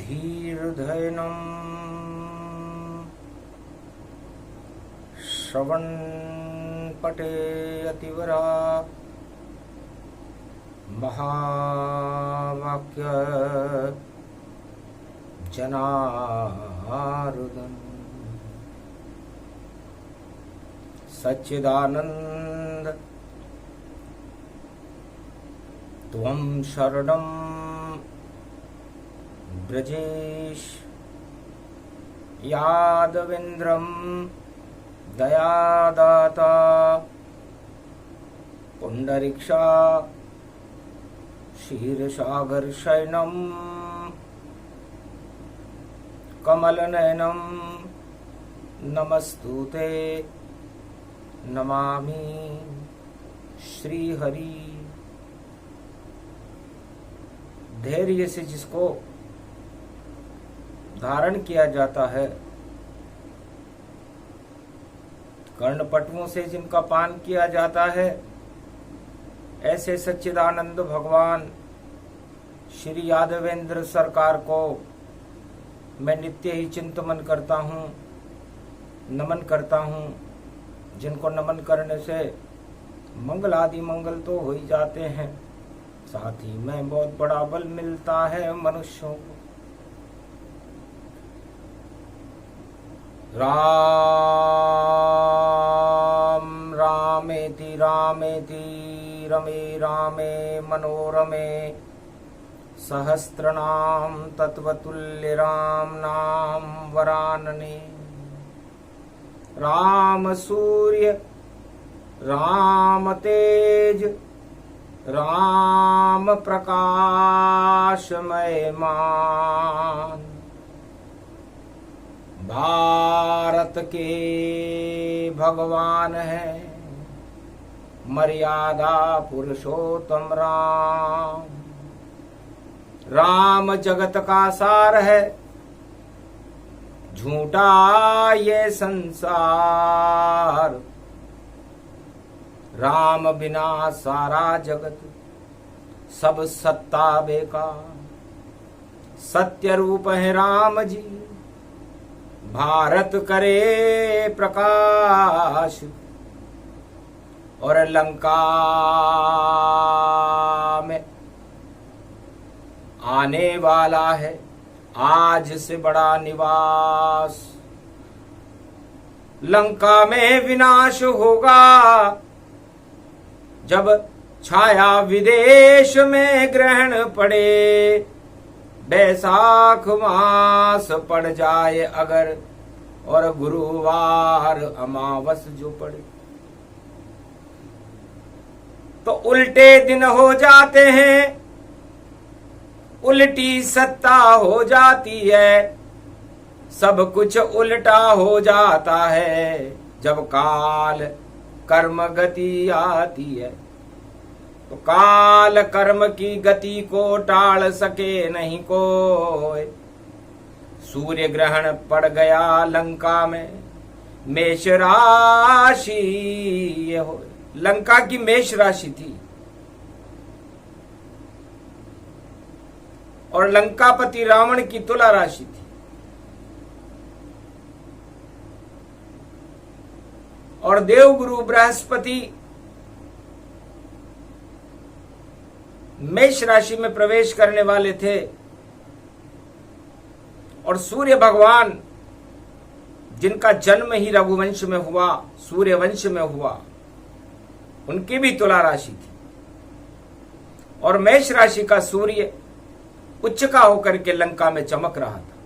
धीर्धैनं श्रवणपटे अतिवरा महावाक्य जनार्दन सच्चिदानंद त्वं शरणं ब्रजेश यादवेन्द्रं दयादाता पुंडरीक्षा शीर्षाघर्षणं कमलनयनं नमस्तुते नमामि श्रीहरि। धैर्य से जिसको धारण किया जाता है, कर्णपटुओं से जिनका पान किया जाता है, ऐसे सच्चिदानंद भगवान श्री यादवेंद्र सरकार को मैं नित्य ही चिंतन करता हूँ, नमन करता हूँ। जिनको नमन करने से मंगल आदि मंगल तो हो ही जाते हैं, साथ ही में बहुत बड़ा बल मिलता है मनुष्यों को। राम रामेति रामेति रमे रामे मनोरमे सहस्रनाम तत्वतुल्य राम नाम वरानने। राम सूर्य राम तेज राम प्रकाशमय मान, भारत के भगवान है मर्यादा पुरुषोत्तम राम। राम जगत का सार है, झूठा ये संसार। राम बिना सारा जगत सब सत्ता बेकार। सत्य रूप है राम जी, भारत करे प्रकाश। और लंका में आने वाला है आज से बड़ा निवास। लंका में विनाश होगा जब छाया विदेश में ग्रहण पड़े। बैसाख मास पड़ जाए अगर और गुरुवार अमावस जो पड़े तो उल्टे दिन हो जाते हैं, उल्टी सत्ता हो जाती है। सब कुछ उल्टा हो जाता है जब काल कर्म गति आती है। तो काल कर्म की गति को टाल सके नहीं कोई। सूर्य ग्रहण पड़ गया लंका में, मेष राशि ये हो। लंका की मेष राशि थी और लंकापति रावण की तुला राशि थी। और देवगुरु बृहस्पति मेष राशि में प्रवेश करने वाले थे और सूर्य भगवान जिनका जन्म ही रघुवंश में हुआ, सूर्यवंश में हुआ, उनकी भी तुला राशि थी। और मेष राशि का सूर्य उच्च का होकर के लंका में चमक रहा था।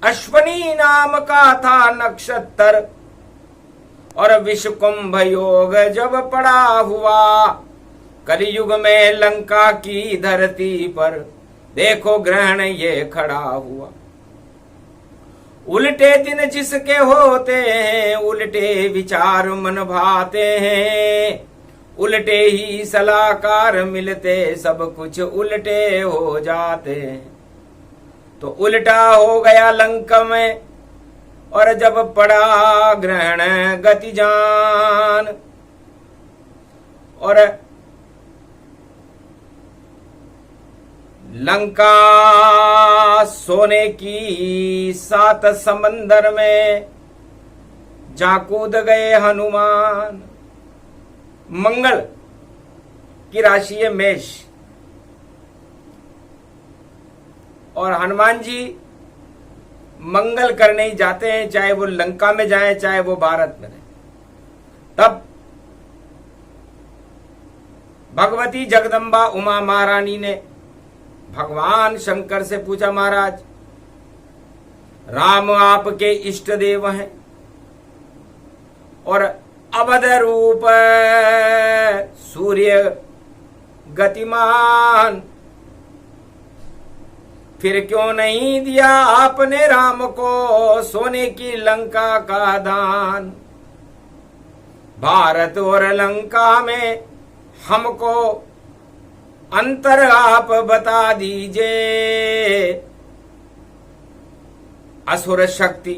अश्वनी नाम का था नक्षत्र और विषकुंभ योग जब पड़ा हुआ। कलयुग में लंका की धरती पर देखो ग्रहण ये खड़ा हुआ। उल्टे दिन जिसके होते हैं, उल्टे विचार मन भाते हैं। उल्टे ही सलाहकार मिलते, सब कुछ उल्टे हो जाते हैं। तो उल्टा हो गया लंका में और जब पड़ा ग्रहण गति जान। और लंका सोने की 7 समंदर में जा कूद गए हनुमान। मंगल की राशि है मेष, और हनुमान जी मंगल करने ही जाते हैं, चाहे वो लंका में जाएं चाहे वो भारत में रहें। तब भगवती जगदम्बा उमा महारानी ने भगवान शंकर से पूछा, महाराज राम आपके इष्ट देव हैं और अवध रूप सूर्य गतिमान, फिर क्यों नहीं दिया आपने राम को सोने की लंका का दान। भारत और लंका में हमको अंतर आप बता दीजिए। असुर शक्ति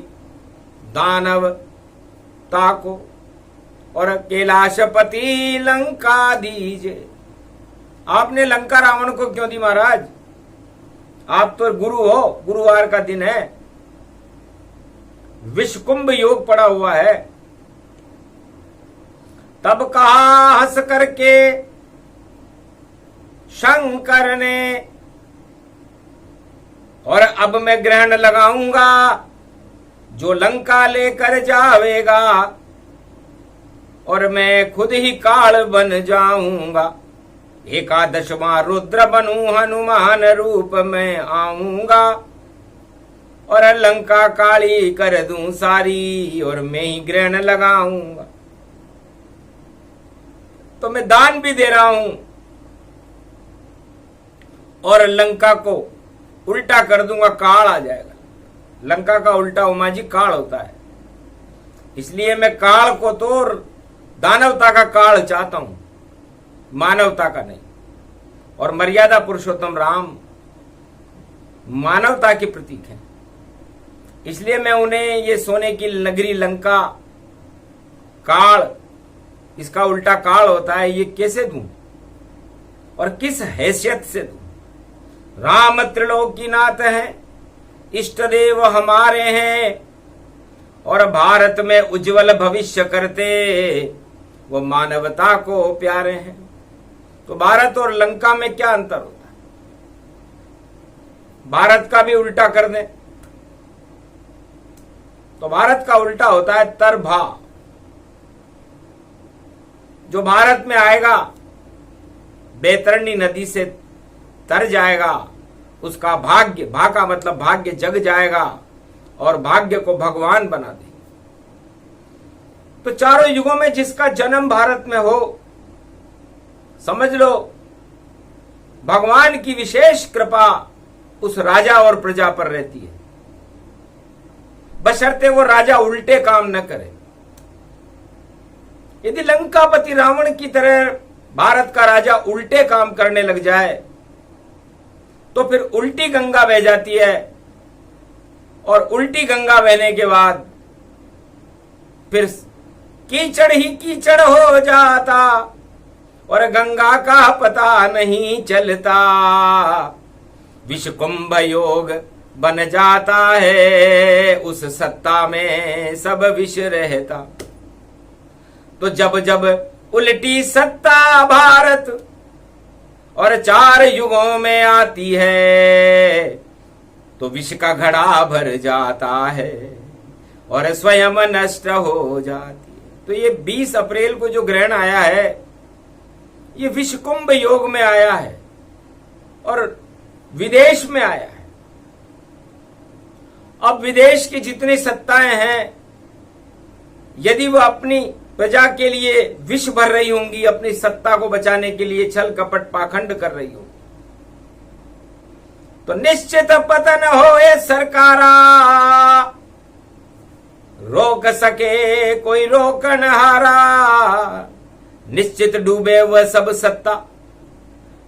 दानवता को और कैलाशपति लंका दीजिए। आपने लंका रावण को क्यों दी महाराज? आप तो गुरु हो, गुरुवार का दिन है, विषकुंभ योग पड़ा हुआ है। तब कहा हंस करके शंकर ने, और अब मैं ग्रहण लगाऊंगा, जो लंका लेकर जावेगा और मैं खुद ही काल बन जाऊंगा। 11वां रुद्र बनूं, हनुमान रूप में आऊंगा और लंका काली कर दूं सारी, और मैं ही ग्रहण लगाऊंगा। तो मैं दान भी दे रहा हूं और लंका को उल्टा कर दूंगा, काल आ जाएगा। लंका का उल्टा उमा जी काल होता है, इसलिए मैं काल को तो दानवता का काल चाहता हूं, मानवता का नहीं। और मर्यादा पुरुषोत्तम राम मानवता के प्रतीक हैं, इसलिए मैं उन्हें ये सोने की नगरी लंका काल, इसका उल्टा काल होता है, ये कैसे दूं और किस हैसियत से दूं? राम त्रिलोकीनाथ हैं, इष्ट देव हमारे हैं और भारत में उज्जवल भविष्य करते वो मानवता को प्यारे हैं। तो भारत और लंका में क्या अंतर होता है? भारत का भी उल्टा कर दें तो भारत का उल्टा होता है तरभा। जो भारत में आएगा बैतरणी नदी से तर जाएगा, उसका भाग्य, भा का मतलब भाग्य, जग जाएगा और भाग्य को भगवान बना देंगे। तो चारों युगों में जिसका जन्म भारत में हो, समझ लो भगवान की विशेष कृपा उस राजा और प्रजा पर रहती है, बशर्ते वो राजा उल्टे काम न करे। यदि लंकापति रावण की तरह भारत का राजा उल्टे काम करने लग जाए तो फिर उल्टी गंगा बह जाती है, और उल्टी गंगा बहने के बाद फिर कीचड़ ही कीचड़ हो जाता और गंगा का पता नहीं चलता। विषकुंभ योग बन जाता है, उस सत्ता में सब विष रहता। तो जब जब उल्टी सत्ता भारत और 4 युगों में आती है तो विष का घड़ा भर जाता है और स्वयं नष्ट हो जाती है। तो ये 20 अप्रैल को जो ग्रहण आया है, ये विषकुंभ योग में आया है और विदेश में आया है। अब विदेश की जितनी सत्ताएं हैं, यदि वो अपनी प्रजा के लिए विष भर रही होंगी, अपनी सत्ता को बचाने के लिए छल कपट पाखंड कर रही होंगी, तो निश्चित पतन होए सरकारा, रोक सके कोई रोकन हारा। निश्चित डूबे वह सब सत्ता,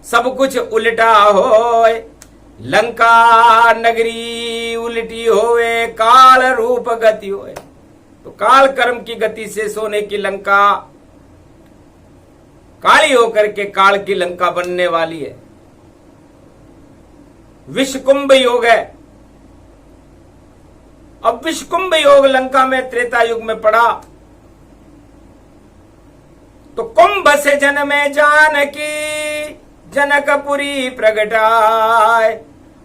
सब कुछ उल्टा होए, लंका नगरी उल्टी होए, काल रूप गति होए। तो काल कर्म की गति से सोने की लंका काली होकर के काल की लंका बनने वाली है। विषकुंभ योग है। अब विषकुंभ योग लंका में त्रेता युग में पड़ा तो कुंभ से जन्मे जानकी जनकपुरी प्रगटाय,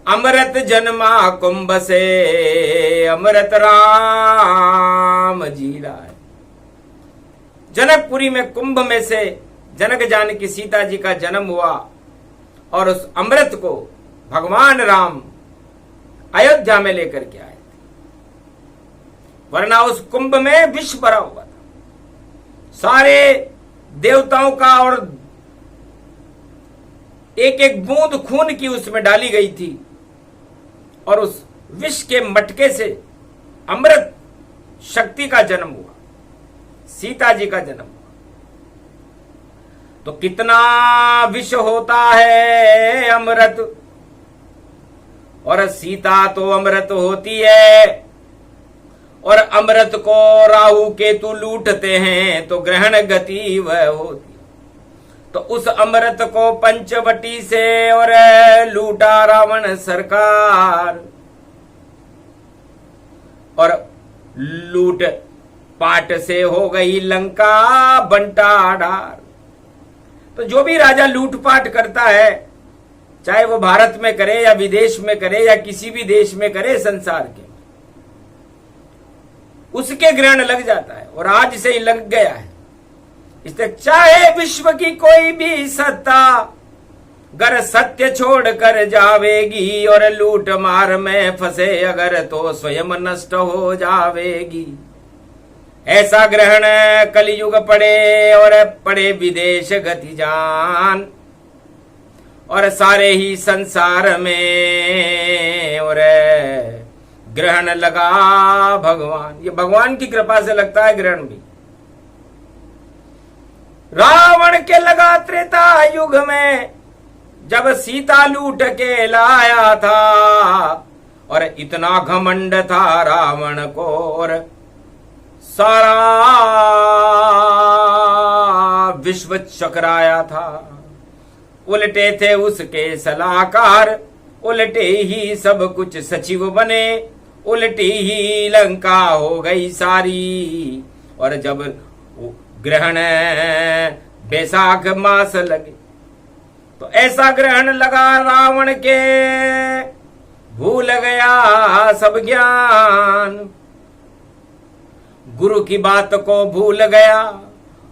अमृत जन्मा कुंभ से अमृत राम जी लाए। जनकपुरी में कुंभ में से जनक जानकी सीता जी का जन्म हुआ और उस अमृत को भगवान राम अयोध्या में लेकर के आए थे, वरना उस कुंभ में विष भरा हुआ था। सारे देवताओं का और एक एक बूंद खून की उसमें डाली गई थी और उस विष के मटके से अमृत शक्ति का जन्म हुआ, सीता जी का जन्म हुआ। तो कितना विष होता है अमृत, और सीता तो अमृत होती है, और अमृत को राहु केतु लूटते हैं तो ग्रहण गति वह होती। तो उस अमृत को पंचवटी से और लूटा रावण सरकार, और लूट पाट से हो गई लंका बंटाढार। तो जो भी राजा लूटपाट करता है, चाहे वो भारत में करे या विदेश में करे या किसी भी देश में करे संसार के, उसके ग्रहण लग जाता है, और आज से ही लग गया है। इसलिए चाहे विश्व की कोई भी सत्ता गर सत्य छोड़ कर जावेगी, और लूट मार में फंसे अगर तो स्वयं नष्ट हो जावेगी। ऐसा ग्रहण कलयुग पड़े और पड़े विदेश गति जान, और सारे ही संसार में और ग्रहण लगा भगवान। ये भगवान की कृपा से लगता है ग्रहण भी। रावण के लगा त्रेता युग में जब सीता लूट के लाया था, और इतना घमंड था रावण को, और सारा विश्व चकराया था। उल्टे थे उसके सलाहकार, उल्टे ही सब कुछ सचिव बने, उल्टी ही लंका हो गई सारी। और जब ग्रहण बैसाख मास लगे तो ऐसा ग्रहण लगा रावण के, भूल गया सब ज्ञान, गुरु की बात को भूल गया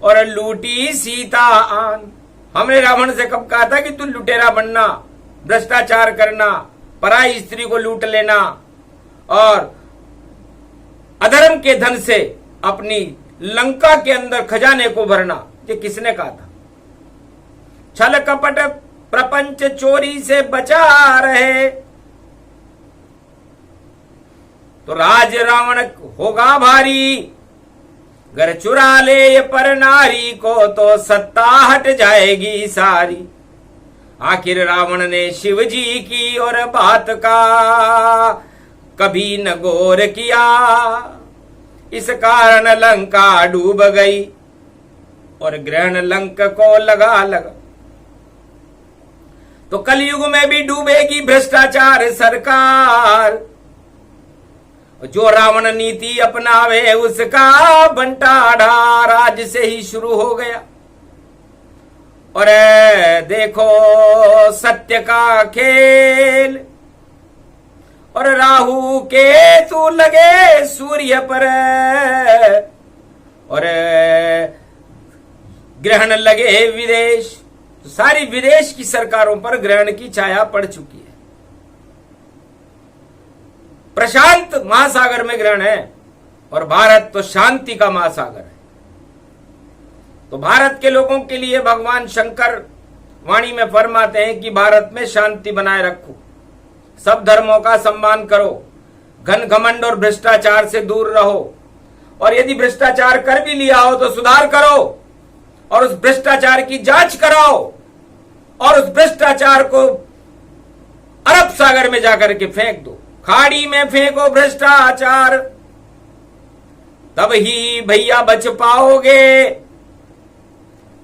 और लूटी सीता आन। हमने रावण से कब कहा था कि तू लुटेरा बनना, भ्रष्टाचार करना, पराई स्त्री को लूट लेना और अधर्म के धन से अपनी लंका के अंदर खजाने को भरना, ये किसने कहा था? छल कपट प्रपंच चोरी से बचा रहे तो राज रावण होगा भारी, घर चुरा ले पर नारी को तो सत्ता हट जाएगी सारी। आखिर रावण ने शिव जी की और बात का कभी न गौर किया, इस कारण लंका डूब गई और ग्रहण लंक को लगा। तो कलयुग में भी डूबेगी भ्रष्टाचार सरकार, जो रावण नीति अपनावे उसका बंटाढार आज से ही शुरू हो गया। और देखो सत्य का खेल, और राहु केतु लगे सूर्य पर, और ग्रहण लगे विदेश, तो सारी विदेश की सरकारों पर ग्रहण की छाया पड़ चुकी है। प्रशांत महासागर में ग्रहण है और भारत तो शांति का महासागर है। तो भारत के लोगों के लिए भगवान शंकर वाणी में फरमाते हैं कि भारत में शांति बनाए रखो, सब धर्मों का सम्मान करो, घन घमंड और भ्रष्टाचार से दूर रहो, और यदि भ्रष्टाचार कर भी लिया हो तो सुधार करो और उस भ्रष्टाचार की जांच कराओ, और उस भ्रष्टाचार को अरब सागर में जाकर के फेंक दो, खाड़ी में फेंको भ्रष्टाचार, तब ही भैया बच पाओगे,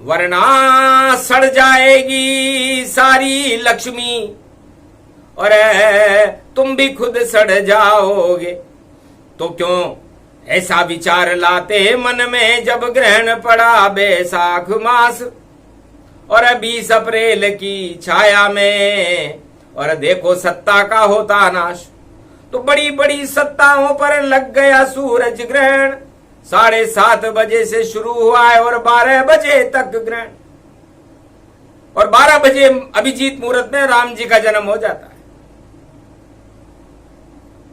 वरना सड़ जाएगी सारी लक्ष्मी और तुम भी खुद सड़ जाओगे। तो क्यों ऐसा विचार लाते मन में, जब ग्रहण पड़ा बैसाख मास और 20 अप्रैल की छाया में, और देखो सत्ता का होता नाश। तो बड़ी बड़ी सत्ताओं पर लग गया सूरज ग्रहण। 7:30 बजे से शुरू हुआ है और 12 बजे तक ग्रहण, और 12 बजे अभिजीत मुहूर्त में राम जी का जन्म हो जाता है।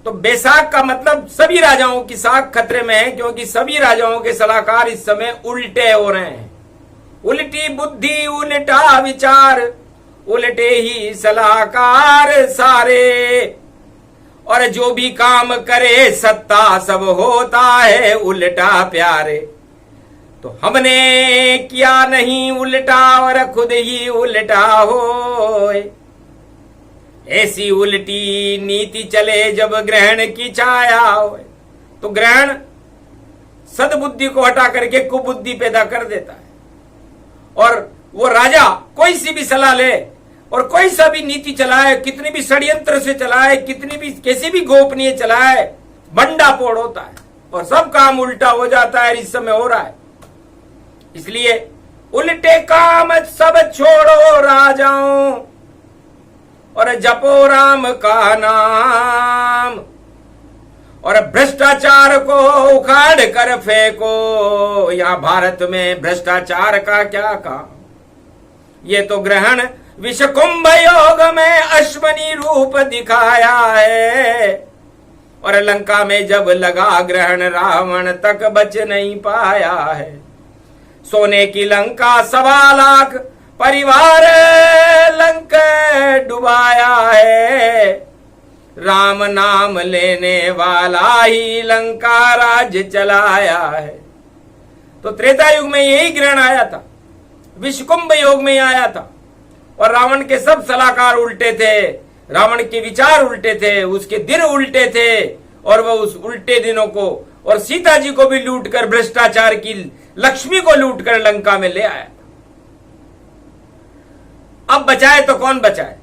तो बैसाख का मतलब सभी राजाओं की साख खतरे में है, क्योंकि सभी राजाओं के सलाहकार इस समय उल्टे हो रहे हैं। उल्टी बुद्धि, उल्टा विचार, उल्टे ही सलाहकार सारे, और जो भी काम करे सत्ता सब होता है उल्टा प्यारे। तो हमने किया नहीं उल्टा और खुद ही उल्टा होए। ऐसी उल्टी नीति चले जब ग्रहण की छाया होए। तो ग्रहण सद्बुद्धि को हटा करके कुबुद्धि पैदा कर देता है, और वो राजा कोई सी भी सलाह ले और कोई सा भी नीति चलाए, कितनी भी षड्यंत्र से चलाए, कितनी भी कैसी भी गोपनीय चलाए, भंडाफोड़ होता है और सब काम उल्टा हो जाता है। इस समय हो रहा है। इसलिए उल्टे काम सब छोड़ो राजाओं, और जपो राम का नाम, और भ्रष्टाचार को उखाड़ कर फेंको। यहां भारत में भ्रष्टाचार का क्या काम। ये तो ग्रहण विषकुंभ योग में अश्वनी रूप दिखाया है, और लंका में जब लगा ग्रहण रावण तक बच नहीं पाया है। सोने की लंका 1.25 लाख परिवार लंका डुबाया है। राम नाम लेने वाला ही लंका राज्य चलाया है। तो त्रेता युग में यही ग्रहण आया था, विषकुंभ योग में आया था, और रावण के सब सलाहकार उल्टे थे, रावण के विचार उल्टे थे, उसके दिन उल्टे थे, और वह उस उल्टे दिनों को और सीता जी को भी लूट कर, भ्रष्टाचार की लक्ष्मी को लूट कर लंका में ले आया। अब बचाए तो कौन बचाए।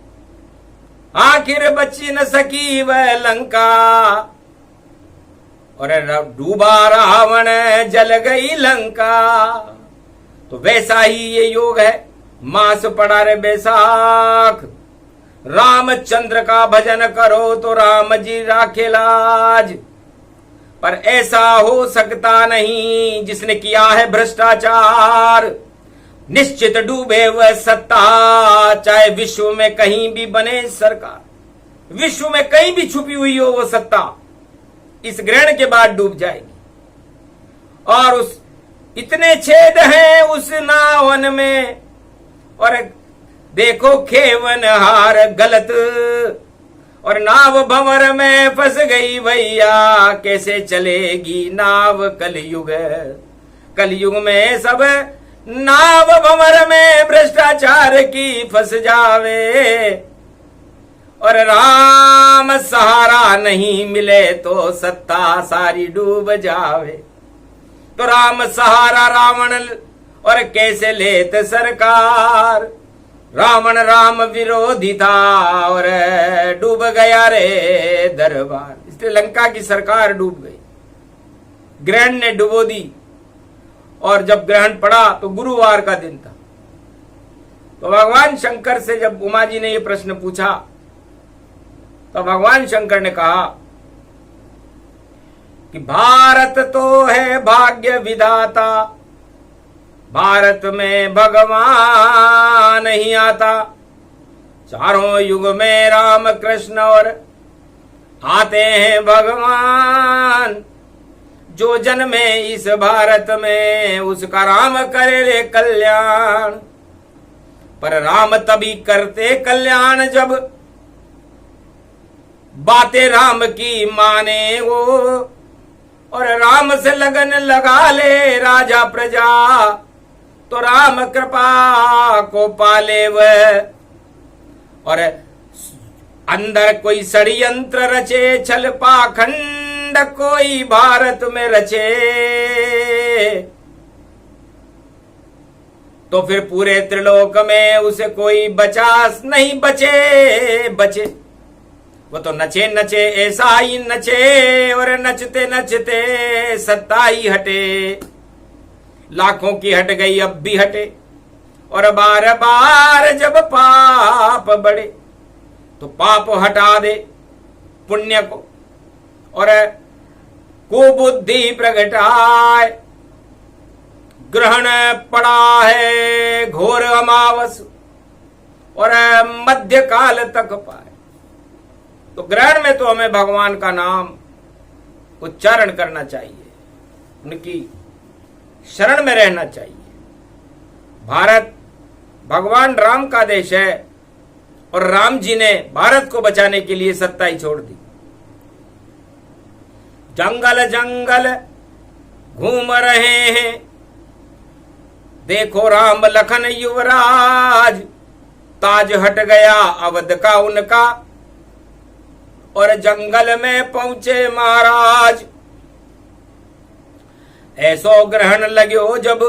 आखिर बची न सकी वह लंका, और डूबा रावण जल गई लंका। तो वैसा ही ये योग है। मास पड़ा रे बैसाख, रामचंद्र का भजन करो तो राम जी राखे लाज। पर ऐसा हो सकता नहीं जिसने किया है भ्रष्टाचार। निश्चित डूबे वह सत्ता, चाहे विश्व में कहीं भी बने सरकार, विश्व में कहीं भी छुपी हुई हो वो सत्ता, इस ग्रहण के बाद डूब जाएगी। और उस इतने छेद हैं उस नावन में, और देखो खेवन हार गलत, और नाव भंवर में फंस गई भैया, कैसे चलेगी नाव कलयुग। कलयुग में सब नाव भंवर में भ्रष्टाचार की फंस जावे, और राम सहारा नहीं मिले तो सत्ता सारी डूब जावे। तो राम सहारा रावण और कैसे लेत सरकार। रावण राम विरोधी था और डूब गया रे दरबार। इसलिए लंका की सरकार डूब गई, ग्रहण ने डुबो दी। और जब ग्रहण पड़ा तो गुरुवार का दिन था। तो भगवान शंकर से जब उमा जी ने यह प्रश्न पूछा, तो भगवान शंकर ने कहा कि भारत तो है भाग्य विधाता, भारत में भगवान नहीं आता। चारों युग में राम कृष्ण और आते हैं भगवान। जो जन्मे इस भारत में उसका राम करे रे कल्याण। पर राम तभी करते कल्याण जब बातें राम की माने वो, और राम से लगन लगा ले राजा प्रजा, तो राम कृपा को पाले वह। और अंदर कोई षड्यंत्र रचे, छल पाखंड कोई भारत में रचे, तो फिर पूरे त्रिलोक में उसे कोई बचा नहीं बचे। वो तो नचे नचे ऐसा ही नचे और नचते नचते सत्ता ही हटे। लाखों की हट गई अब भी हटे और बार बार जब पाप बढ़े तो पाप हटा दे पुण्य को और कुबुद्धि प्रगटाए। ग्रहण पड़ा है घोर अमावस और मध्य काल तक पाए। तो ग्रहण में तो हमें भगवान का नाम उच्चारण करना चाहिए, उनकी शरण में रहना चाहिए। भारत भगवान राम का देश है और राम जी ने भारत को बचाने के लिए सत्ता ही छोड़ दी। जंगल जंगल घूम रहे हैं, देखो राम लखन युवराज। ताज हट गया अवध का उनका और जंगल में पहुंचे महाराज। ऐसो ग्रहण लग्यो जब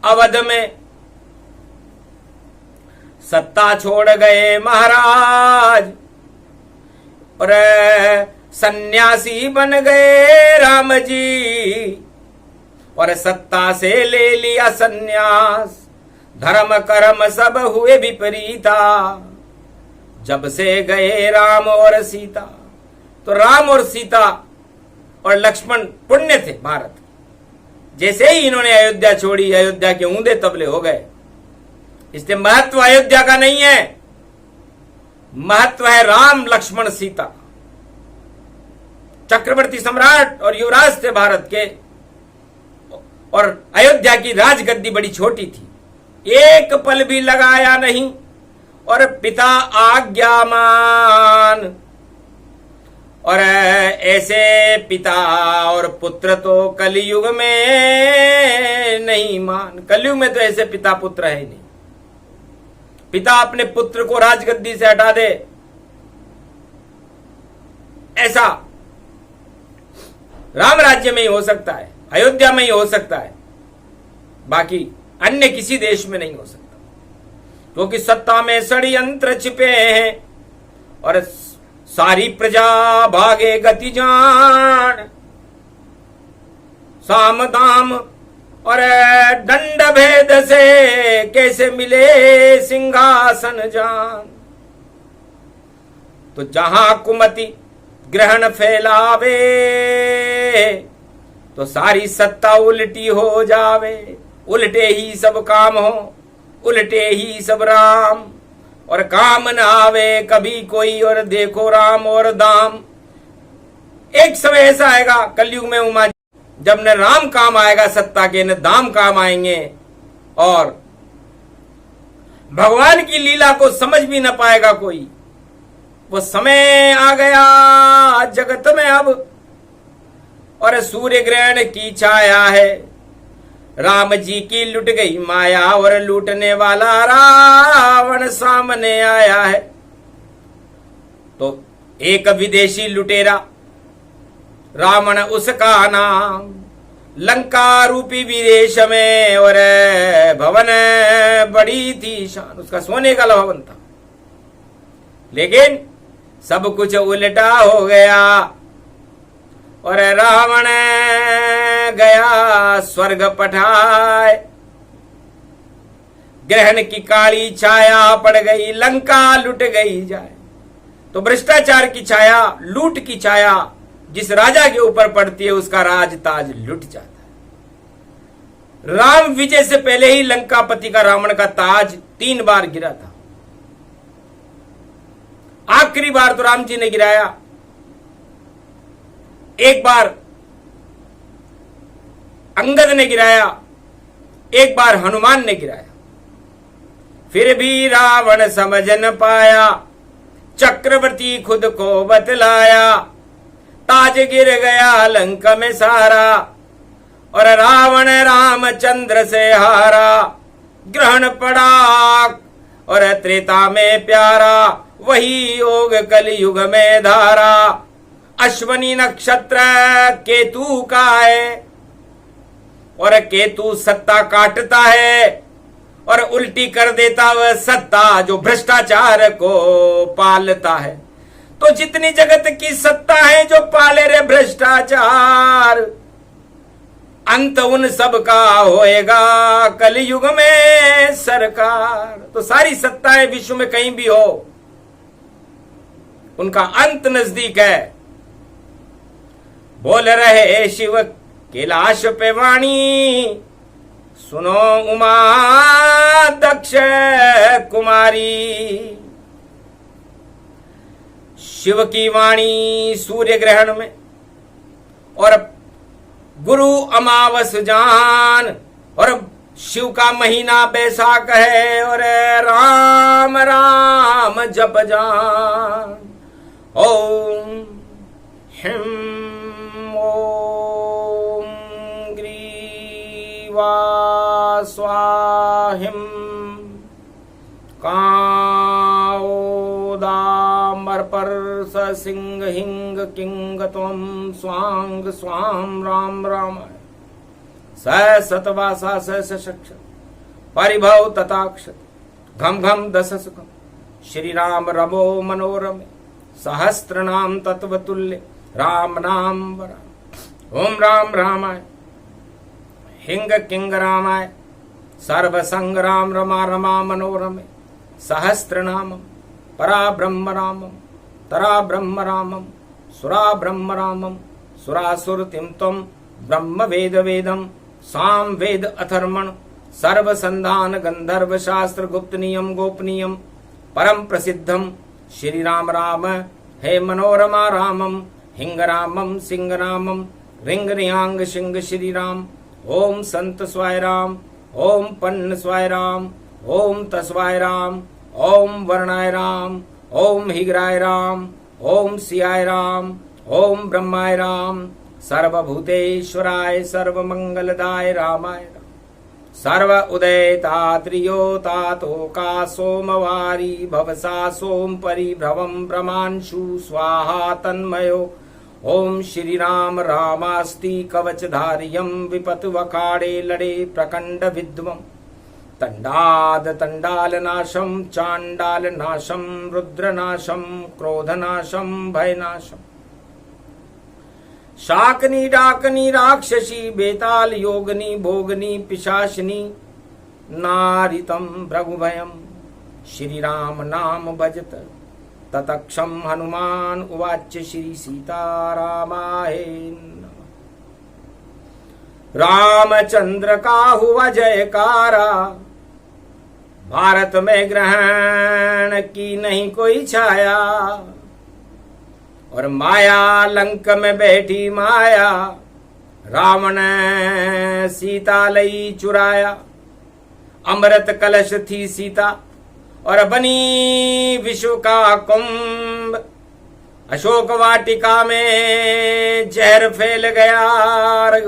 अवध में, सत्ता छोड़ गए महाराज और सन्यासी बन गए राम जी और सत्ता से ले लिया सन्यास। धर्म कर्म सब हुए विपरीता जब से गए राम और सीता। तो राम और सीता और लक्ष्मण पुण्य थे भारत। जैसे ही इन्होंने अयोध्या छोड़ी, अयोध्या के ऊंधे तबले हो गए। इसलिए महत्व अयोध्या का नहीं है, महत्व है राम लक्ष्मण सीता। चक्रवर्ती सम्राट और युवराज थे भारत के और अयोध्या की राजगद्दी बड़ी छोटी थी, एक पल भी लगाया नहीं और पिता आज्ञामान। और ऐसे पिता और पुत्र तो कलयुग में नहीं मान। कलयुग में तो ऐसे पिता पुत्र है ही नहीं। पिता अपने पुत्र को राजगद्दी से हटा दे, ऐसा राम राज्य में ही हो सकता है, अयोध्या में ही हो सकता है, बाकी अन्य किसी देश में नहीं हो सकता। क्योंकि सत्ता में षड्यंत्र छिपे हैं और सारी प्रजा भागे गति जान। साम दाम और दंड भेद से कैसे मिले सिंहासन जान। तो जहां कुमति ग्रहण फैलावे तो सारी सत्ता उल्टी हो जावे। उल्टे ही सब काम हो, उल्टे ही सब राम और काम न आवे कभी कोई और देखो राम और दाम। एक समय ऐसा आएगा कलयुग में उमा जब न राम काम आएगा सत्ता के, न दाम काम आएंगे और भगवान की लीला को समझ भी न पाएगा कोई। वो समय आ गया जगत में अब और सूर्य ग्रहण की छाया है। राम जी की लुट गई माया और लूटने वाला रावण सामने आया है। तो एक विदेशी लुटेरा रावण उसका नाम, लंका रूपी विदेश में और भवन बड़ी थी शान। उसका सोने का भवन था, लेकिन सब कुछ उल्टा हो गया और रावण गया स्वर्ग पठाए। ग्रहण की काली छाया पड़ गई, लंका लुट गई जाए। तो भ्रष्टाचार की छाया, लूट की छाया जिस राजा के ऊपर पड़ती है उसका राज ताज लुट जाता है। राम विजय से पहले ही लंकापति का रावण का ताज 3 बार गिरा था। आखिरी बार तो राम जी ने गिराया, एक बार अंगद ने गिराया, एक बार हनुमान ने गिराया। फिर भी रावण समझ न पाया, चक्रवर्ती खुद को बतलाया। ताज गिर गया लंका में सारा और रावण रामचंद्र से हारा। ग्रहण पड़ा और त्रेता में प्यारा, वही योग कलयुग में धारा। अश्वनी नक्षत्र केतु का है और केतु सत्ता काटता है और उल्टी कर देता वह सत्ता जो भ्रष्टाचार को पालता है। तो जितनी जगत की सत्ता है जो पाले रे भ्रष्टाचार, अंत उन सब का होएगा कलयुग में सरकार। तो सारी सत्ताएं विश्व में कहीं भी हो, उनका अंत नजदीक है। बोल रहे शिव कैलाश पे वाणी, सुनो उमा दक्ष कुमारी। शिव की वाणी सूर्य ग्रहण में और गुरु अमावस जान, और शिव का महीना बैसाख है, और राम राम जप जान। ओम हिम ओम ग्रीवा स्वाहिम काओदामर पर सिंह हिंग किंग त्वम स्वांग स्वाम राम राम। स सतवासा सशक्ष परिभव तथाक्षत घम घम दस सुखम। श्री राम रमो मनोरमे सहस्त्र नाम तत्वतुल्य राम नाम वरा। ओम राम रामाय हिंग किंग रामाय सर्व संग्राम रमा रमा मनोरमे सहस्त्र नामम परा ब्रह्म रामम तरा ब्रह्म रामम सुरा ब्रह्म रामम सुरासुरतिम तम ब्रह्म वेद वेदम साम वेद अथर्मण सर्व संधान गंधर्व शास्त्र गुप्त नियम गोपनीयम परम प्रसिद्धम। श्री राम राम हे मनोरमा रामम हिंग रामम सिंह रामम रिंग रियांग सिंह श्री राम। ओम संत स्वाय राम, ओम पन्न स्वाय राम, ओम तस्वाय राम, ओम वर्णाय राम, ओम हिगराय राम, ओम सियाय राम, ओम ब्रह्माय राम, सर्वभूतेश्वराय सर्वमंगलदाय रामाय राम। सर्व उदयता त्रियोतातोका सोमवारी भवसा सोम परिभ्रवम ब्रह्मांशु स्वाहा तन्मयो। ओम श्री राम रामास्ति कवचधारियम विपत वकाड़े लड़े प्रकंड विद्वम। तंडाद तंडाल नाशम चांडाल नाशम रुद्रनाशम क्रोधनाशम भयनाशम। शाकनी डाकनी राक्षसी बेताल योगनी भोगनी पिशाचनी नारितम भृगुभयम। श्री राम नाम भजत ततक्षम हनुमान उवाच श्री सीतारामाय नमः। रामचंद्र का हुआ जयकारा, भारत में ग्रहण की नहीं कोई छाया, और माया लंक में बैठी माया, रावण सीता लई चुराया। अमृत कलश थी सीता और बनी विश्व का कुंभ, अशोक वाटिका में जहर फैल गया,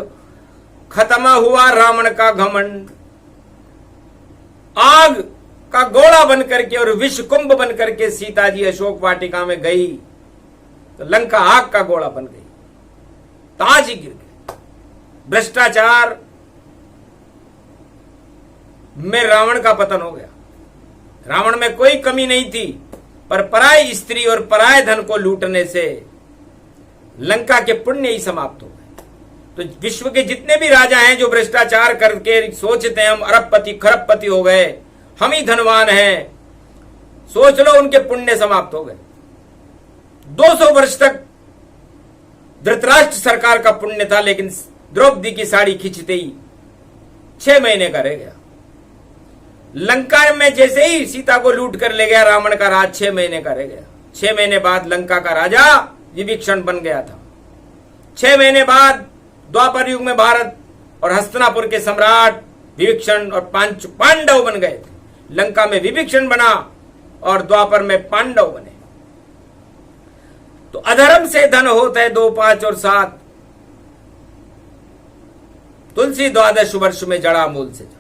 खत्म हुआ रावण का घमंड। आग का गोला बन करके और विश्व कुंभ बन करके सीता जी अशोक वाटिका में गई तो लंका आग का गोला बन गई, ताज ही गिर गए। भ्रष्टाचार में रावण का पतन हो गया। रावण में कोई कमी नहीं थी, पर पराई स्त्री और पराय धन को लूटने से लंका के पुण्य ही समाप्त हो गए। तो विश्व के जितने भी राजा हैं जो भ्रष्टाचार करके सोचते हैं हम अरबपति खरबपति हो गए, हम ही धनवान हैं, सोच लो उनके पुण्य समाप्त हो गए। 200 वर्ष तक धृतराष्ट्र सरकार का पुण्य था, लेकिन द्रौपदी की साड़ी खींचते ही 6 महीने का रह गया। लंका में जैसे ही सीता को लूट कर ले गया रावण का राज 6 महीने का रह गया। 6 महीने बाद लंका का राजा विभीषण बन गया था। 6 महीने बाद द्वापर युग में भारत और हस्तिनापुर के सम्राट विभीषण और पांडव बन गए थे। लंका में विभीषण बना और द्वापर में पांडव बने। तो अधर्म से धन होता है 2, 5 और 7। तुलसी 12 वर्ष में जड़ा मूल से जा,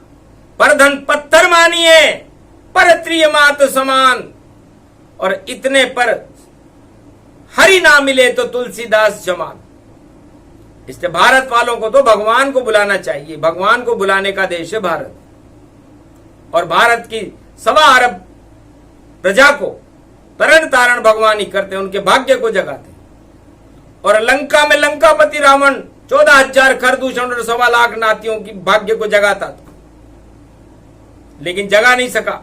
पर धन पत्थर मानिए पर त्रिय मात समान। और इतने पर हरि ना मिले तो तुलसीदास जमान। इसलिए भारत वालों को तो भगवान को बुलाना चाहिए। भगवान को बुलाने का देश है भारत। और भारत की 1.25 अरब प्रजा को तरण तारण भगवान ही करते, उनके भाग्य को जगाते। और लंका में लंकापति रावण 14,000 खरदूषण और 1.25 लाख नातियों की भाग्य को जगाता था, लेकिन जगा नहीं सका।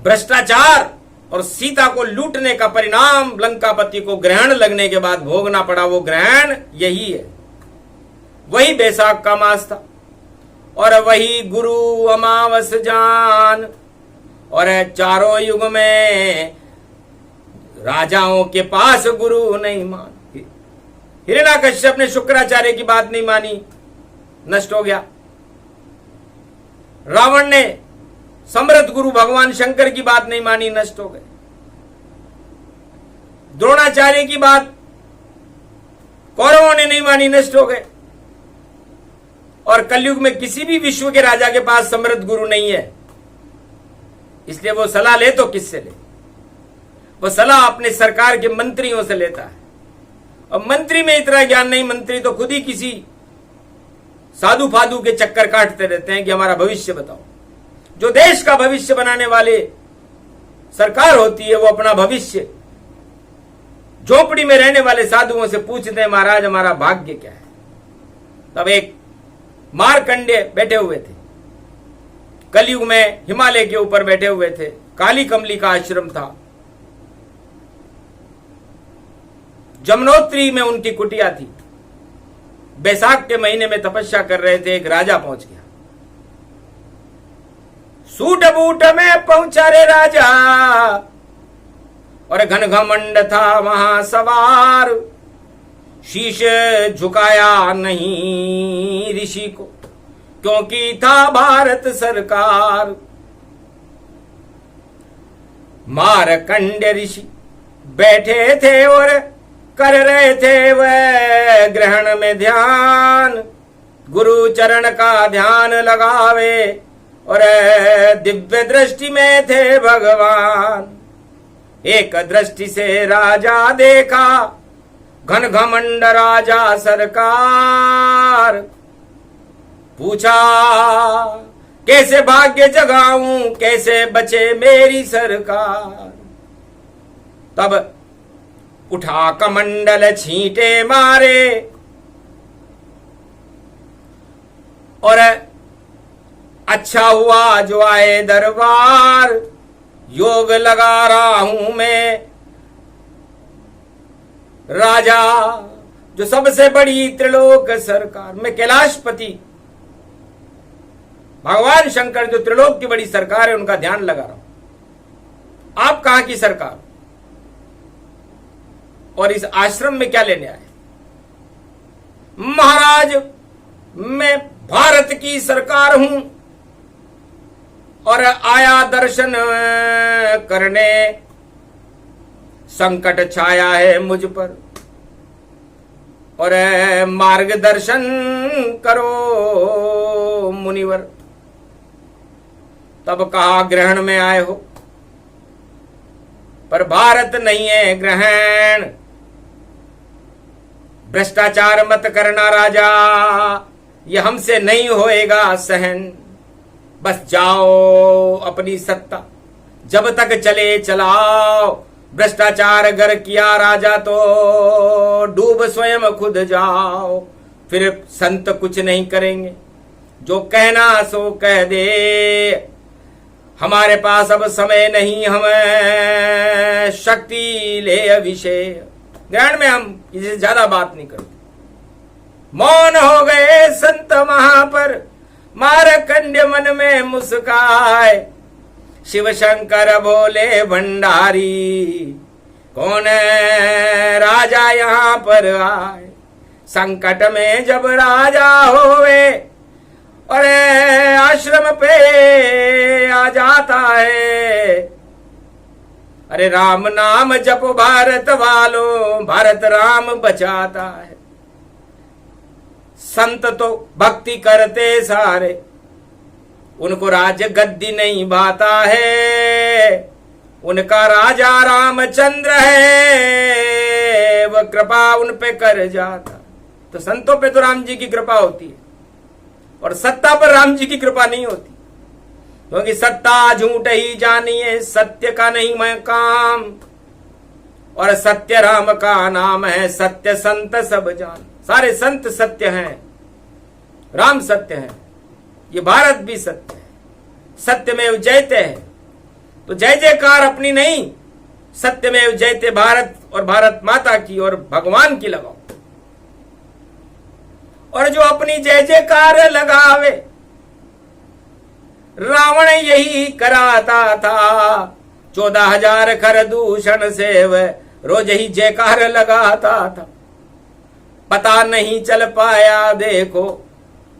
भ्रष्टाचार और सीता को लूटने का परिणाम लंकापति को ग्रहण लगने के बाद भोगना पड़ा। वो ग्रहण यही है, वही बैसाख का मास था और वही गुरु अमावस जान। और चारों युग में राजाओं के पास गुरु नहीं मान। हिरण्याकश्यप ने शुक्राचार्य की बात नहीं मानी, नष्ट हो गया। रावण ने समृद्ध गुरु भगवान शंकर की बात नहीं मानी, नष्ट हो गए। द्रोणाचार्य की बात कौरवों ने नहीं मानी, नष्ट हो गए। और कलयुग में किसी भी विश्व के राजा के पास समृद्ध गुरु नहीं है, इसलिए वो सलाह ले तो किससे ले? वो सलाह अपने सरकार के मंत्रियों से लेता है। और मंत्री में इतना ज्ञान नहीं, मंत्री तो खुद ही किसी साधु फाधु के चक्कर काटते रहते हैं कि हमारा भविष्य बताओ। जो देश का भविष्य बनाने वाले सरकार होती है, वो अपना भविष्य झोपड़ी में रहने वाले साधुओं से पूछते हैं, महाराज हमारा भाग्य क्या है? तब एक मारकंडे बैठे हुए थे, कलयुग में हिमालय के ऊपर बैठे हुए थे। काली कमली का आश्रम था, जमुनोत्री में उनकी कुटिया थी। बैसाख के महीने में तपस्या कर रहे थे, एक राजा पहुंच गया। सूट बूट में पहुंचा रे राजा, और घन घमंड था वहां सवार। शीश झुकाया नहीं ऋषि को, क्योंकि था भारत सरकार। मारकंड ऋषि बैठे थे और कर रहे थे वह ग्रहण में ध्यान। गुरु चरण का ध्यान लगावे और दिव्य दृष्टि में थे भगवान। एक दृष्टि से राजा देखा, घन घमंड राजा सरकार। पूछा कैसे भाग्य जगाऊं, कैसे बचे मेरी सरकार। तब उठा कमंडल छींटे मारे और अच्छा हुआ जो आए दरबार। योग लगा रहा हूं मैं, राजा जो सबसे बड़ी त्रिलोक सरकार। मैं कैलाशपति भगवान शंकर जो त्रिलोक की बड़ी सरकार है, उनका ध्यान लगा रहा हूं। आप कहां की सरकार और इस आश्रम में क्या लेने आए? महाराज मैं भारत की सरकार हूं और आया दर्शन करने। संकट छाया है मुझ पर और मार्गदर्शन करो मुनिवर। तब कहा ग्रहण में आए हो, पर भारत नहीं है ग्रहण। भ्रष्टाचार मत करना राजा, ये हमसे नहीं होएगा सहन। बस जाओ अपनी सत्ता जब तक चले चलाओ। भ्रष्टाचार अगर किया राजा तो डूब स्वयं खुद जाओ। फिर संत कुछ नहीं करेंगे, जो कहना सो कह दे। हमारे पास अब समय नहीं, हमें शक्ति ले अभिषेक। ग्रहण में हम किसी से ज्यादा बात नहीं करते। मौन हो गए संत वहां पर, मारकंड मन में मुस्काए। शिव शंकर बोले भंडारी, कौन है राजा यहां पर आए। संकट में जब राजा होवे और आश्रम पे आ जाता है। अरे राम नाम जपो भारत वालों, भारत राम बचाता है। संत तो भक्ति करते सारे, उनको राज गद्दी नहीं भाता है। उनका राजा रामचंद्र है, वह कृपा उन पे कर जाता। तो संतों पे तो राम जी की कृपा होती है और सत्ता पर राम जी की कृपा नहीं होती। क्योंकि सत्ता झूठ ही जानिए, सत्य का नहीं मैं काम, और सत्य राम का नाम है, सत्य संत सब जान। सारे संत सत्य हैं, राम सत्य है, ये भारत भी सत्य है, सत्यमेव जयते है। तो जय जयकार अपनी नहीं, सत्यमेव जयते भारत और भारत माता की और भगवान की लगाओ। और जो अपनी जय जयकार लगावे, रावण यही कराता था, 14,000 खरदूषण से वह रोज ही जयकार लगाता था। पता नहीं चल पाया देखो,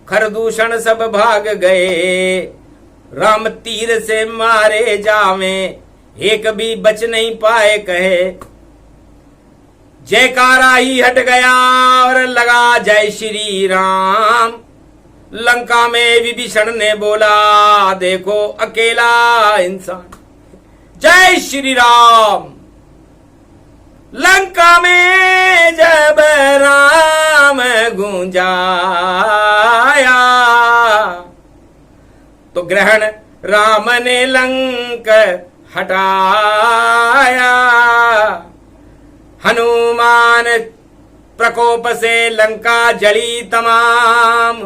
खरदूषण सब भाग गए, राम तीर से मारे जावे, एक भी बच नहीं पाए कहे। जयकारा ही हट गया और लगा जय श्री राम। लंका में विभीषण ने बोला, देखो अकेला इंसान, जय श्री राम। लंका में जब राम गूंजाया, तो ग्रहण राम ने लंक हटाया। हनुमान प्रकोप से लंका जली तमाम,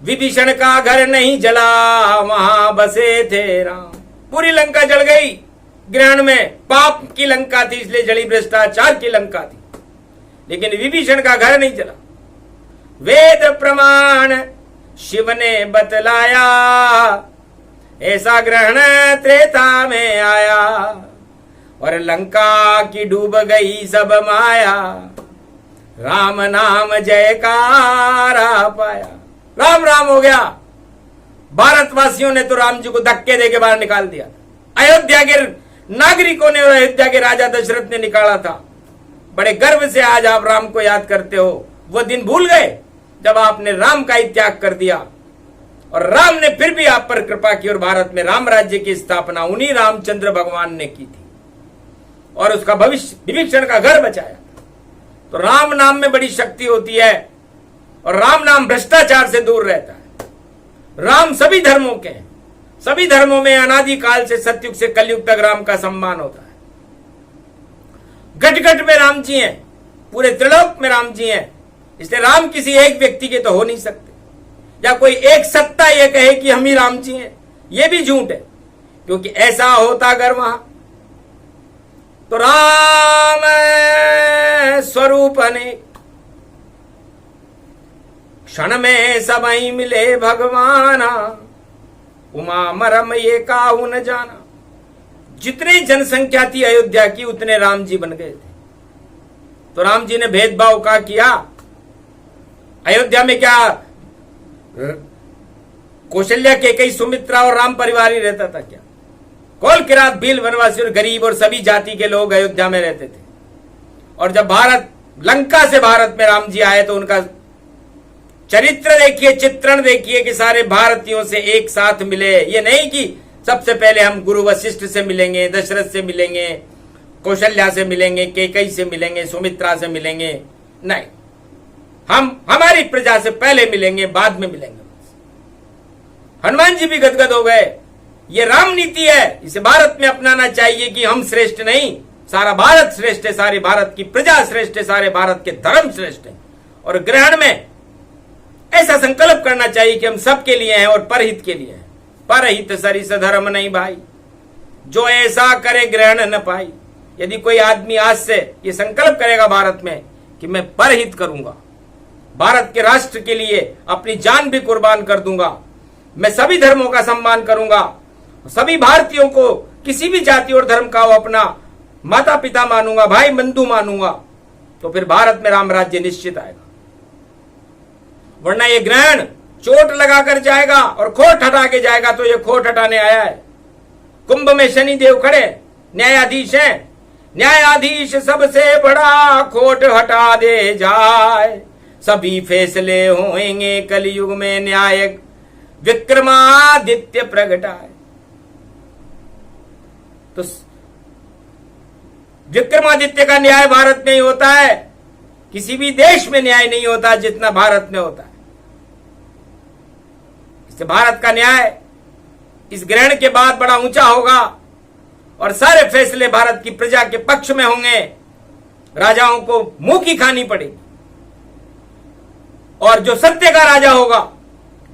विभीषण का घर नहीं जला, वहां बसे थे राम। पूरी लंका जल गई, ग्रहण में पाप की लंका थी इसलिए जली, भ्रष्टाचार की लंका थी, लेकिन विभीषण का घर नहीं जला। वेद प्रमाण शिव ने बतलाया, ऐसा ग्रहण त्रेता में आया, और लंका की डूब गई सब माया, राम नाम जयकारा पाया। राम राम हो गया। भारतवासियों ने तो राम जी को धक्के देके बाहर निकाल दिया। अयोध्या के नागरिकों ने और अयोध्या के राजा दशरथ ने निकाला था। बड़े गर्व से आज आप राम को याद करते हो। वो दिन भूल गए जब आपने राम का ही त्याग कर दिया, और राम ने फिर भी आप पर कृपा की और भारत में राम राज्य की स्थापना उन्हीं रामचंद्र भगवान ने की थी, और उसका भविष्य विभीषण का घर बचाया। तो राम नाम में बड़ी शक्ति होती है, और राम नाम भ्रष्टाचार से दूर रहता है। राम सभी धर्मों के हैं, सभी धर्मों में अनादिकाल से सतयुग से कलयुग तक राम का सम्मान होता है। घट घट में राम जी हैं, पूरे त्रिलोक में राम जी हैं, इसलिए राम किसी एक व्यक्ति के तो हो नहीं सकते, या कोई एक सत्ता ये कहे कि हम ही राम जी हैं, ये भी झूठ है, क्योंकि ऐसा होता अगर वहां तो राम स्वरूप अनेक, क्षण में सबई मिले भगवाना, उमा मरम ये काहू न जाना। जितनी जनसंख्या थी अयोध्या की उतने राम जी बन गए थे। तो राम जी ने भेदभाव का किया। अयोध्या में क्या कौशल्या के कई सुमित्रा और राम परिवार ही रहता था क्या? कोल किरात भील वनवासी और गरीब और सभी जाति के लोग अयोध्या में रहते थे। और जब भारत लंका से भारत में राम जी आए तो उनका चरित्र देखिए, चित्रण देखिए कि सारे भारतीयों से एक साथ मिले। ये नहीं कि सबसे पहले हम गुरु वशिष्ठ से मिलेंगे, दशरथ से मिलेंगे, कौशल्या से मिलेंगे, कैकेयी से मिलेंगे, सुमित्रा से मिलेंगे, नहीं, हम हमारी प्रजा से पहले मिलेंगे, बाद में मिलेंगे। हनुमान जी भी गदगद हो गए। ये राम नीति है, इसे भारत में अपनाना चाहिए कि हम श्रेष्ठ नहीं, सारा भारत श्रेष्ठ है, सारे भारत की प्रजा श्रेष्ठ है, सारे भारत के धर्म श्रेष्ठ है। और ग्रहण में ऐसा संकल्प करना चाहिए कि हम सबके लिए हैं और परहित के लिए हैं। परहित सरिस धर्म नहीं भाई, जो ऐसा करे ग्रहण न पाई। यदि कोई आदमी आज से ये संकल्प करेगा भारत में कि मैं परहित करूंगा, भारत के राष्ट्र के लिए अपनी जान भी कुर्बान कर दूंगा, मैं सभी धर्मों का सम्मान करूंगा, सभी भारतीयों को किसी भी जाति और धर्म का वो अपना माता पिता मानूंगा, भाई बंधु मानूंगा, तो फिर भारत में राम राज्य निश्चित आएगा। वरना ये ग्रहण चोट लगाकर जाएगा और खोट हटा के जाएगा, तो ये खोट हटाने आया है। कुंभ में शनि देव खड़े न्यायाधीश हैं, न्यायाधीश सबसे बड़ा खोट हटा दे जाए, सभी फैसले होंगे कलयुग में न्यायक विक्रमादित्य प्रगटाए। तो विक्रमादित्य का न्याय भारत में ही होता है, किसी भी देश में न्याय नहीं होता जितना भारत में होता है। इससे भारत का न्याय इस ग्रहण के बाद बड़ा ऊंचा होगा और सारे फैसले भारत की प्रजा के पक्ष में होंगे। राजाओं को मुंह की खानी पड़ेगी और जो सत्य का राजा होगा,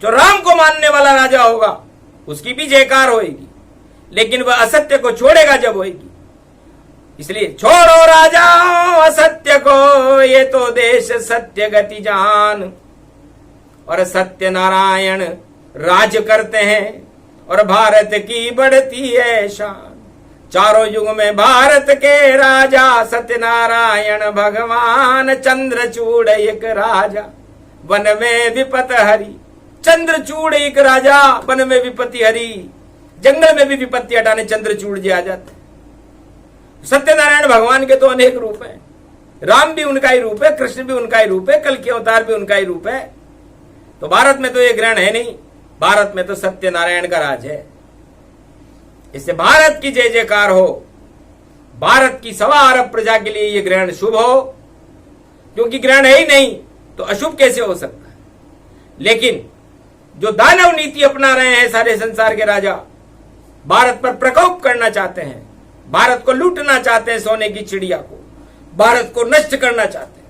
जो राम को मानने वाला राजा होगा, उसकी भी जयकार होगी, लेकिन वह असत्य को छोड़ेगा जब होगी। इसलिए छोड़ो राजाओं असत्य को, ये तो देश सत्य गति जान। और सत्य नारायण राज करते हैं और भारत की बढ़ती है शान। चारों युग में भारत के राजा सत्यनारायण भगवान। चंद्रचूड़ एक राजा वन में विपत हरी। चंद्रचूड़ एक राजा वन में विपत्ति हरी। जंगल में भी विपत्ति हटाने चंद्रचूड़ जी आ जाते। सत्यनारायण भगवान के तो अनेक रूप हैं। राम भी उनका ही रूप है, कृष्ण भी उनका ही रूप है, कल के अवतार भी उनका ही रूप है। तो भारत में तो ये ग्रहण है नहीं, भारत में तो सत्यनारायण का राज है। इससे भारत की जय जयकार हो। भारत की 1.25 अरब प्रजा के लिए ये ग्रहण शुभ हो, क्योंकि ग्रहण है ही नहीं तो अशुभ कैसे हो सकता है। लेकिन जो दानव नीति अपना रहे हैं सारे संसार के राजा, भारत पर प्रकोप करना चाहते हैं, भारत को लूटना चाहते हैं, सोने की चिड़िया को, भारत को नष्ट करना चाहते हैं,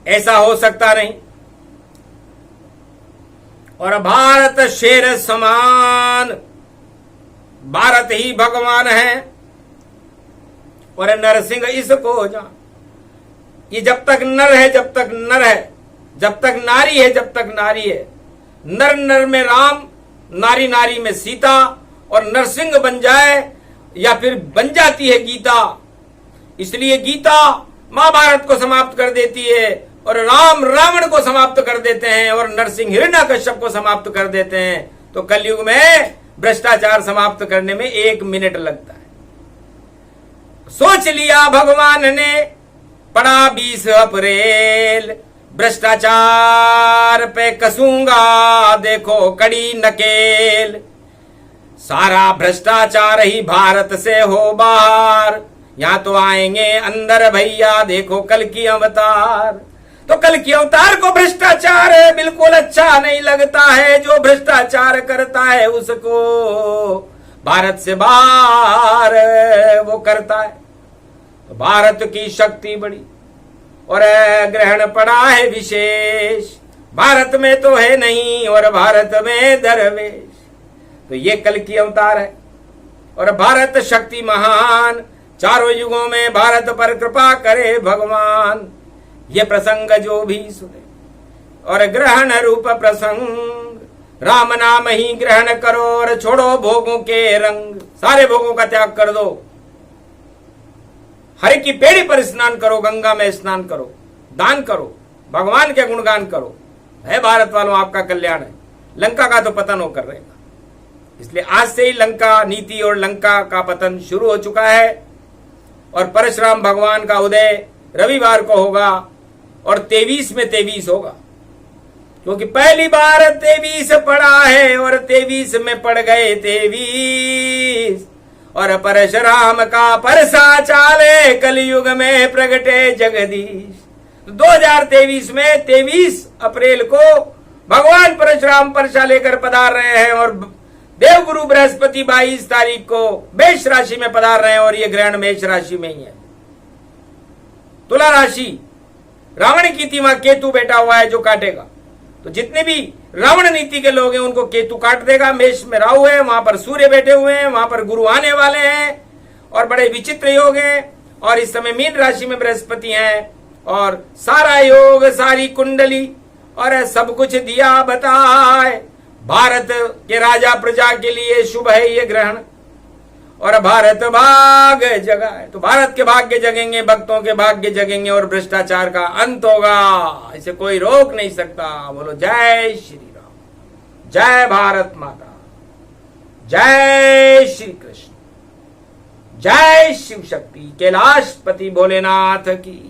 ऐसा हो सकता नहीं। और भारत शेर समान, भारत ही भगवान है और नरसिंह इसको जान। ये जब तक नर है, जब तक नर है, जब तक नारी है, जब तक नारी है, नर नर में राम, नारी नारी में सीता, और नरसिंह बन जाए या फिर बन जाती है गीता। इसलिए गीता महाभारत को समाप्त कर देती है और राम रावण को समाप्त कर देते हैं और नरसिंह हिरण्यकश्यप को समाप्त कर देते हैं। तो कलयुग में भ्रष्टाचार समाप्त करने में 1 मिनट लगता है। सोच लिया भगवान ने, पड़ा 20 अप्रैल, भ्रष्टाचार पे कसूंगा देखो कड़ी नकेल। सारा भ्रष्टाचार ही भारत से हो बाहर, यहां तो आएंगे अंदर भैया देखो कल की अवतार। तो कल की अवतार को भ्रष्टाचार बिल्कुल अच्छा नहीं लगता है। जो भ्रष्टाचार करता है उसको भारत से बाहर वो करता है। तो भारत की शक्ति बड़ी और ग्रहण पड़ा है विशेष। भारत में तो है नहीं और भारत में दरवेश। तो ये कल की अवतार है और भारत शक्ति महान। चारों युगों में भारत पर कृपा करे भगवान। ये प्रसंग जो भी सुने और ग्रहण रूप प्रसंग, राम नाम ही ग्रहण करो और छोड़ो भोगों के रंग। सारे भोगों का त्याग कर दो। हरि की पेड़ी पर स्नान करो, गंगा में स्नान करो, दान करो, भगवान के गुणगान करो। है भारत वालों आपका कल्याण है। लंका का तो पतन होकर रहेगा। इसलिए आज से ही लंका नीति और लंका का पतन शुरू हो चुका है और परशुराम भगवान का उदय रविवार को होगा और 23 में 23 होगा, क्योंकि पहली बार 23 पड़ा है और 23 में पड़ गए 23 और परशुराम का परसा चाले कलयुग में प्रगटे जगदीश। 2023 में 23 अप्रैल को भगवान परशुराम परसा लेकर पधार रहे हैं और देवगुरु बृहस्पति 22 तारीख को मेष राशि में पधार रहे हैं और ये ग्रहण मेष राशि में ही है। तुला राशि रावण की थी, वहां केतु बैठा हुआ है जो काटेगा। तो जितने भी रावण नीति के लोग हैं उनको केतु काट देगा। मेष में राहु है, वहां पर सूर्य बैठे हुए हैं, वहां पर गुरु आने वाले हैं और बड़े विचित्र योग हैं। और इस समय मीन राशि में बृहस्पति हैं और सारा योग, सारी कुंडली और सब कुछ दिया बताए। भारत के राजा प्रजा के लिए शुभ है ये ग्रहण और भारत भाग जगा है। तो भारत के भाग्य जगेंगे, भक्तों के भाग्य जगेंगे और भ्रष्टाचार का अंत होगा। इसे कोई रोक नहीं सकता। बोलो जय श्री राम, जय भारत माता, जय श्री कृष्ण, जय शिव शक्ति, कैलाशपति भोलेनाथ की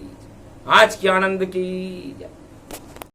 आज की आनंद की जय।